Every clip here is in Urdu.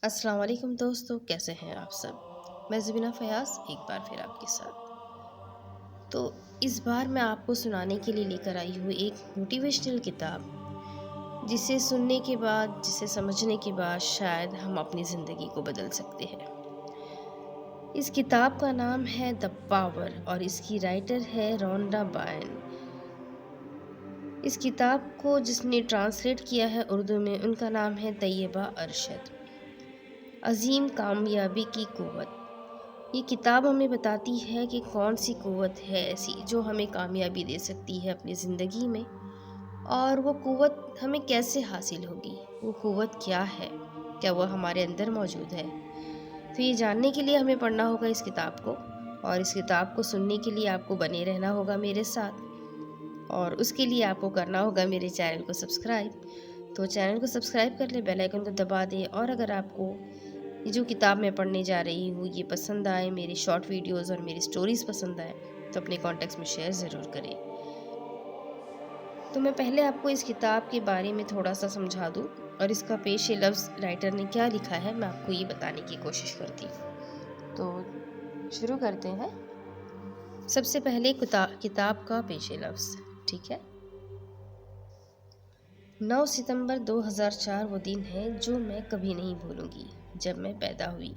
السلام علیکم دوستو، کیسے ہیں آپ سب؟ میں زبینہ فیاض ایک بار پھر آپ کے ساتھ۔ تو اس بار میں آپ کو سنانے کے لیے لے کر آئی ہوں ایک موٹیویشنل کتاب، جسے سننے کے بعد، جسے سمجھنے کے بعد شاید ہم اپنی زندگی کو بدل سکتے ہیں۔ اس کتاب کا نام ہے دی پاور اور اس کی رائٹر ہے رونڈا بائرن۔ اس کتاب کو جس نے ٹرانسلیٹ کیا ہے اردو میں، ان کا نام ہے طیبہ ارشد۔ عظیم کامیابی کی قوت۔ یہ کتاب ہمیں بتاتی ہے کہ کون سی قوت ہے ایسی جو ہمیں کامیابی دے سکتی ہے اپنی زندگی میں، اور وہ قوت ہمیں کیسے حاصل ہوگی، وہ قوت کیا ہے، کیا وہ ہمارے اندر موجود ہے۔ تو یہ جاننے کے لیے ہمیں پڑھنا ہوگا اس کتاب کو، اور اس کتاب کو سننے کے لیے آپ کو بنے رہنا ہوگا میرے ساتھ، اور اس کے لیے آپ کو کرنا ہوگا میرے چینل کو سبسکرائب۔ تو چینل کو سبسکرائب کر لیں، بیل آئیکن کو دبا دیں، اور اگر آپ کو یہ جو کتاب میں پڑھنے جا رہی ہوں یہ پسند آئے، میری شارٹ ویڈیوز اور میری سٹوریز پسند آئے، تو اپنے کانٹیکٹس میں شیئر ضرور کریں۔ تو میں پہلے آپ کو اس کتاب کے بارے میں تھوڑا سا سمجھا دوں، اور اس کا پیش لفظ رائٹر نے کیا لکھا ہے میں آپ کو یہ بتانے کی کوشش کرتی ہوں۔ تو شروع کرتے ہیں۔ سب سے پہلے کتاب کا پیش لفظ، ٹھیک ہے۔ 9 ستمبر 2004 وہ دن ہے جو میں کبھی نہیں بھولوں گی۔ جب میں پیدا ہوئی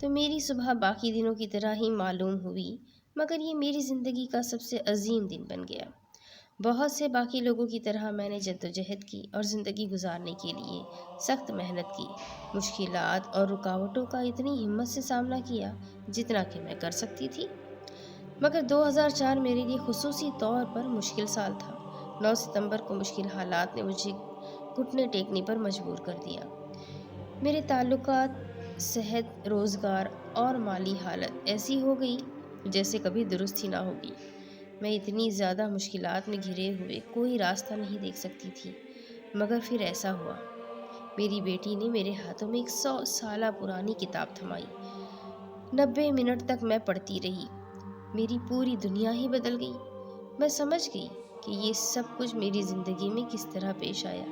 تو میری صبح باقی دنوں کی طرح ہی معلوم ہوئی، مگر یہ میری زندگی کا سب سے عظیم دن بن گیا۔ بہت سے باقی لوگوں کی طرح میں نے جدوجہد کی اور زندگی گزارنے کے لیے سخت محنت کی، مشکلات اور رکاوٹوں کا اتنی ہمت سے سامنا کیا جتنا کہ میں کر سکتی تھی۔ مگر 2004 میرے لیے خصوصی طور پر مشکل سال تھا۔ 9 ستمبر کو مشکل حالات نے مجھے گھٹنے ٹیکنے پر مجبور کر دیا۔ میرے تعلقات، صحت، روزگار اور مالی حالت ایسی ہو گئی جیسے کبھی درست ہی نہ ہوگی۔ میں اتنی زیادہ مشکلات میں گھرے ہوئے کوئی راستہ نہیں دیکھ سکتی تھی، مگر پھر ایسا ہوا۔ میری بیٹی نے میرے ہاتھوں میں ایک 100 سالہ پرانی کتاب تھمائی۔ 90 منٹ تک میں پڑھتی رہی۔ میری پوری دنیا ہی بدل گئی۔ میں سمجھ گئی کہ یہ سب کچھ میری زندگی میں کس طرح پیش آیا،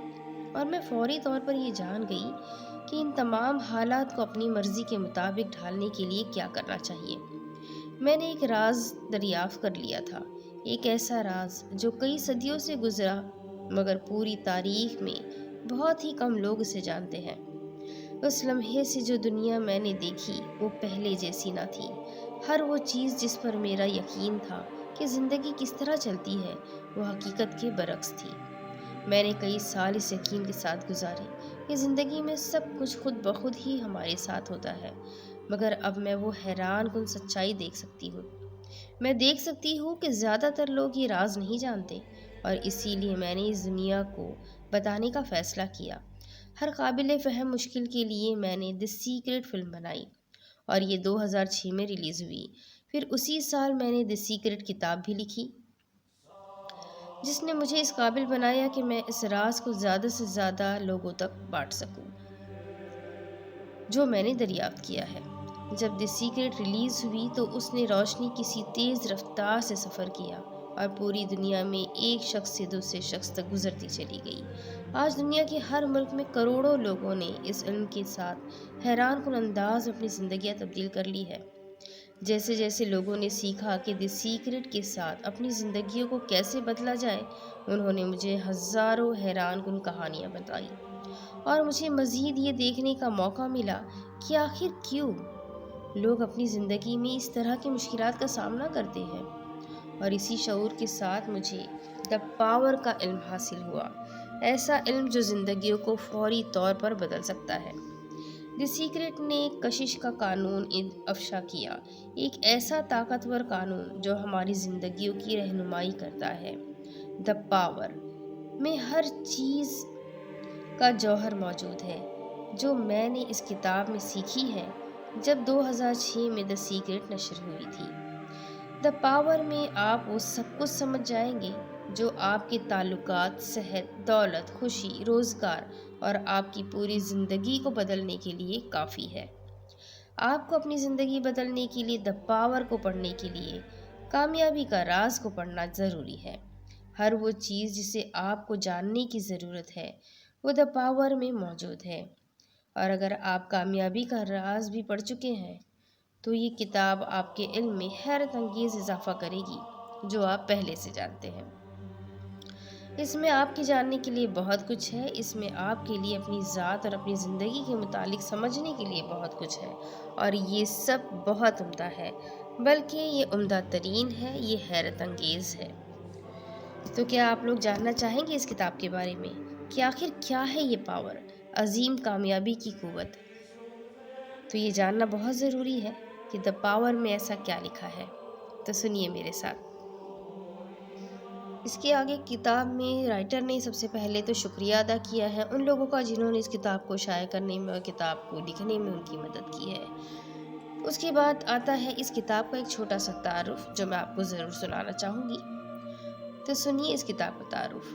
اور میں فوری طور پر یہ جان گئی کہ ان تمام حالات کو اپنی مرضی کے مطابق ڈھالنے کے لیے کیا کرنا چاہیے۔ میں نے ایک راز دریافت کر لیا تھا، ایک ایسا راز جو کئی صدیوں سے گزرا مگر پوری تاریخ میں بہت ہی کم لوگ اسے جانتے ہیں۔ اس لمحے سے جو دنیا میں نے دیکھی وہ پہلے جیسی نہ تھی۔ ہر وہ چیز جس پر میرا یقین تھا کہ زندگی کس طرح چلتی ہے، وہ حقیقت کے برعکس تھی۔ میں نے کئی سال اس یقین کے ساتھ گزارے کہ زندگی میں سب کچھ خود بخود ہی ہمارے ساتھ ہوتا ہے، مگر اب میں وہ حیران کن سچائی دیکھ سکتی ہوں۔ میں دیکھ سکتی ہوں کہ زیادہ تر لوگ یہ راز نہیں جانتے، اور اسی لیے میں نے اس دنیا کو بتانے کا فیصلہ کیا۔ ہر قابل فہم مشکل کے لیے میں نے دی سیکرٹ فلم بنائی، اور یہ 2006 میں ریلیز ہوئی۔ پھر اسی سال میں نے دی سیکرٹ کتاب بھی لکھی، جس نے مجھے اس قابل بنایا کہ میں اس راز کو زیادہ سے زیادہ لوگوں تک بانٹ سکوں جو میں نے دریافت کیا ہے۔ جب دی سیکرٹ ریلیز ہوئی تو اس نے روشنی کسی تیز رفتار سے سفر کیا اور پوری دنیا میں ایک شخص سے دوسرے شخص تک گزرتی چلی گئی۔ آج دنیا کے ہر ملک میں کروڑوں لوگوں نے اس علم کے ساتھ حیران کن انداز میں اپنی زندگیاں تبدیل کر لی ہے۔ جیسے جیسے لوگوں نے سیکھا کہ دی سیکرٹ کے ساتھ اپنی زندگیوں کو کیسے بدلا جائے، انہوں نے مجھے ہزاروں حیران کن کہانیاں بتائیں، اور مجھے مزید یہ دیکھنے کا موقع ملا کہ آخر کیوں لوگ اپنی زندگی میں اس طرح کی مشکلات کا سامنا کرتے ہیں۔ اور اسی شعور کے ساتھ مجھے دی پاور کا علم حاصل ہوا، ایسا علم جو زندگیوں کو فوری طور پر بدل سکتا ہے۔ دی سیکرٹ نے کشش کا قانون افشا کیا، ایک ایسا طاقتور قانون جو ہماری زندگیوں کی رہنمائی کرتا ہے۔ دی پاور میں ہر چیز کا جوہر موجود ہے جو میں نے اس کتاب میں سیکھی ہے جب 2006 میں دی سیکرٹ نشر ہوئی تھی۔ دی پاور میں آپ وہ سب کچھ سمجھ جائیں گے جو آپ کے تعلقات، صحت، دولت، خوشی، روزگار اور آپ کی پوری زندگی کو بدلنے کے لیے کافی ہے۔ آپ کو اپنی زندگی بدلنے کے لیے دی پاور کو پڑھنے کے لیے کامیابی کا راز کو پڑھنا ضروری ہے۔ ہر وہ چیز جسے آپ کو جاننے کی ضرورت ہے وہ دی پاور میں موجود ہے۔ اور اگر آپ کامیابی کا راز بھی پڑھ چکے ہیں تو یہ کتاب آپ کے علم میں حیرت انگیز اضافہ کرے گی جو آپ پہلے سے جانتے ہیں۔ اس میں آپ کے جاننے کے لیے بہت کچھ ہے، اس میں آپ کے لیے اپنی ذات اور اپنی زندگی کے متعلق سمجھنے کے لیے بہت کچھ ہے، اور یہ سب بہت عمدہ ہے، بلکہ یہ عمدہ ترین ہے، یہ حیرت انگیز ہے۔ تو کیا آپ لوگ جاننا چاہیں گے اس کتاب کے بارے میں کہ آخر کیا ہے یہ پاور، عظیم کامیابی کی قوت؟ تو یہ جاننا بہت ضروری ہے کہ دا پاور میں ایسا کیا لکھا ہے۔ تو سنیے میرے ساتھ۔ اس کے آگے کتاب میں رائٹر نے سب سے پہلے تو شکریہ ادا کیا ہے ان لوگوں کا جنہوں نے اس کتاب کو شائع کرنے میں اور کتاب کو لکھنے میں ان کی مدد کی ہے۔ اس کے بعد آتا ہے اس کتاب کا ایک چھوٹا سا تعارف جو میں آپ کو ضرور سنانا چاہوں گی۔ تو سنیے اس کتاب کا تعارف۔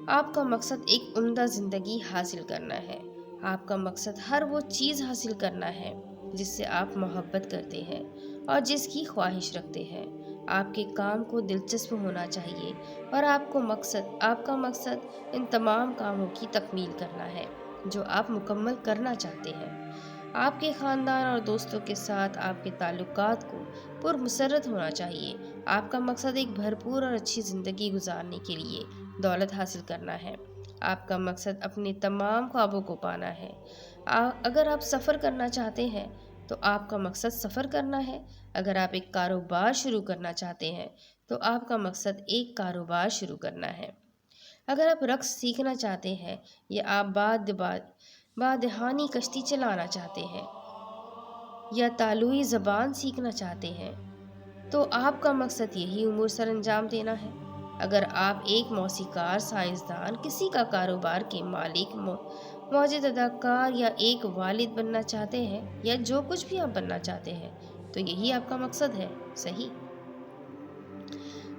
آپ کا مقصد ایک عمدہ زندگی حاصل کرنا ہے۔ آپ کا مقصد ہر وہ چیز حاصل کرنا ہے جس سے آپ محبت کرتے ہیں اور جس کی خواہش رکھتے ہیں۔ آپ کے کام کو دلچسپ ہونا چاہیے اور آپ کا مقصد ان تمام کاموں کی تکمیل کرنا ہے جو آپ مکمل کرنا چاہتے ہیں۔ آپ کے خاندان اور دوستوں کے ساتھ آپ کے تعلقات کو پرمسرت ہونا چاہیے۔ آپ کا مقصد ایک بھرپور اور اچھی زندگی گزارنے کے لیے دولت حاصل کرنا ہے۔ آپ کا مقصد اپنے تمام خوابوں کو پانا ہے۔ اگر آپ سفر کرنا چاہتے ہیں تو آپ کا مقصد سفر کرنا ہے۔ اگر آپ ایک کاروبار شروع کرنا چاہتے ہیں تو آپ کا مقصد ایک کاروبار شروع کرنا ہے۔ اگر آپ رقص سیکھنا چاہتے ہیں یا آپ بادہانی کشتی چلانا چاہتے ہیں یا تالوئی زبان سیکھنا چاہتے ہیں تو آپ کا مقصد یہی امور سر انجام دینا ہے۔ اگر آپ ایک موسیقار، سائنسدان، کسی کا کاروبار کے مالک، موجود اداکار یا ایک والد بننا چاہتے ہیں یا جو کچھ بھی آپ بننا چاہتے ہیں تو یہی آپ کا مقصد ہے، صحیح؟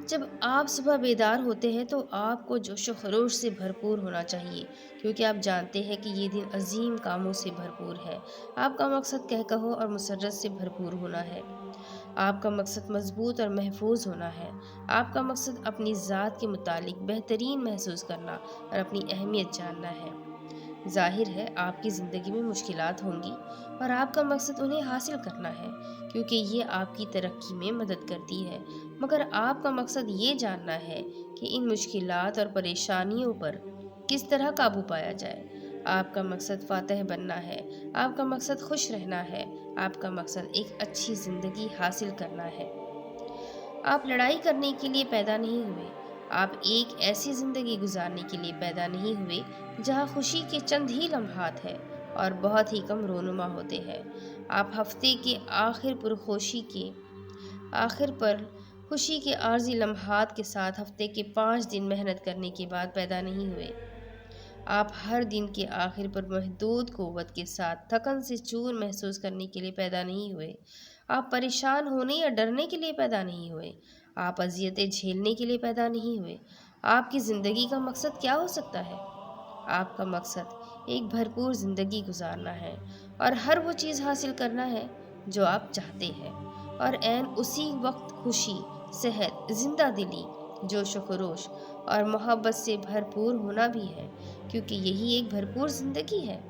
جب آپ صبح بیدار ہوتے ہیں تو آپ کو جوش و خروش سے بھرپور ہونا چاہیے کیونکہ آپ جانتے ہیں کہ یہ دن عظیم کاموں سے بھرپور ہے۔ آپ کا مقصد کہکہوں اور مسرت سے بھرپور ہونا ہے۔ آپ کا مقصد مضبوط اور محفوظ ہونا ہے۔ آپ کا مقصد اپنی ذات کے متعلق بہترین محسوس کرنا اور اپنی اہمیت جاننا ہے۔ ظاہر ہے آپ کی زندگی میں مشکلات ہوں گی اور آپ کا مقصد انہیں حاصل کرنا ہے کیونکہ یہ آپ کی ترقی میں مدد کرتی ہے، مگر آپ کا مقصد یہ جاننا ہے کہ ان مشکلات اور پریشانیوں پر کس طرح قابو پایا جائے۔ آپ کا مقصد فاتح بننا ہے۔ آپ کا مقصد خوش رہنا ہے۔ آپ کا مقصد ایک اچھی زندگی حاصل کرنا ہے۔ آپ لڑائی کرنے کے لیے پیدا نہیں ہوئے۔ آپ ایک ایسی زندگی گزارنے کے لیے پیدا نہیں ہوئے جہاں خوشی کے چند ہی لمحات ہیں اور بہت ہی کم رونما ہوتے ہیں۔ آپ ہفتے کے آخر پر خوشی کے عارضی لمحات کے ساتھ ہفتے کے 5 دن محنت کرنے کے بعد پیدا نہیں ہوئے۔ آپ ہر دن کے آخر پر محدود قوت کے ساتھ تھکن سے چور محسوس کرنے کے لیے پیدا نہیں ہوئے۔ آپ پریشان ہونے یا ڈرنے کے لیے پیدا نہیں ہوئے۔ آپ اذیتیں جھیلنے کے لیے پیدا نہیں ہوئے۔ آپ کی زندگی کا مقصد کیا ہو سکتا ہے؟ آپ کا مقصد ایک بھرپور زندگی گزارنا ہے اور ہر وہ چیز حاصل کرنا ہے جو آپ چاہتے ہیں، اور عین اسی وقت خوشی، صحت، زندہ دلی، جوش و خروش اور محبت سے بھرپور ہونا بھی ہے کیونکہ یہی ایک بھرپور زندگی ہے۔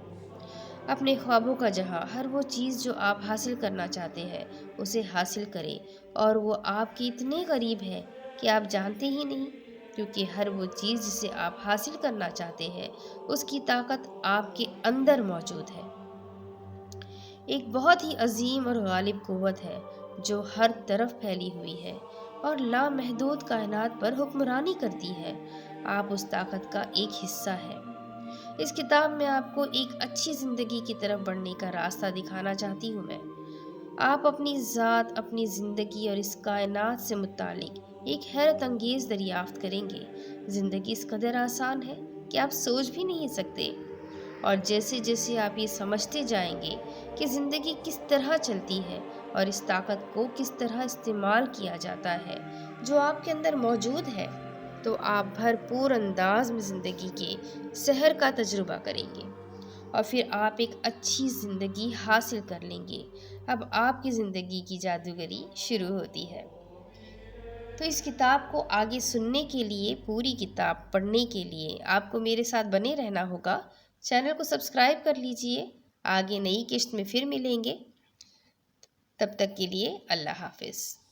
اپنے خوابوں کا جہاں، ہر وہ چیز جو آپ حاصل کرنا چاہتے ہیں اسے حاصل کریں، اور وہ آپ کے اتنے قریب ہے کہ آپ جانتے ہی نہیں، کیونکہ ہر وہ چیز جسے آپ حاصل کرنا چاہتے ہیں اس کی طاقت آپ کے اندر موجود ہے۔ ایک بہت ہی عظیم اور غالب قوت ہے جو ہر طرف پھیلی ہوئی ہے اور لامحدود کائنات پر حکمرانی کرتی ہے۔ آپ اس طاقت کا ایک حصہ ہیں۔ اس کتاب میں آپ کو ایک اچھی زندگی کی طرف بڑھنے کا راستہ دکھانا چاہتی ہوں میں۔ آپ اپنی ذات، اپنی زندگی اور اس کائنات سے متعلق ایک حیرت انگیز دریافت کریں گے۔ زندگی اس قدر آسان ہے کہ آپ سوچ بھی نہیں سکتے، اور جیسے جیسے آپ یہ سمجھتے جائیں گے کہ زندگی کس طرح چلتی ہے اور اس طاقت کو کس طرح استعمال کیا جاتا ہے جو آپ کے اندر موجود ہے، تو آپ بھرپور انداز میں زندگی کے سحر کا تجربہ کریں گے اور پھر آپ ایک اچھی زندگی حاصل کر لیں گے۔ اب آپ کی زندگی کی جادوگری شروع ہوتی ہے۔ تو اس کتاب کو آگے سننے کے لیے، پوری کتاب پڑھنے کے لیے آپ کو میرے ساتھ بنے رہنا ہوگا۔ چینل کو سبسکرائب کر لیجئے آگے نئی قسط میں پھر ملیں گے، تب تک کے لیے اللہ حافظ۔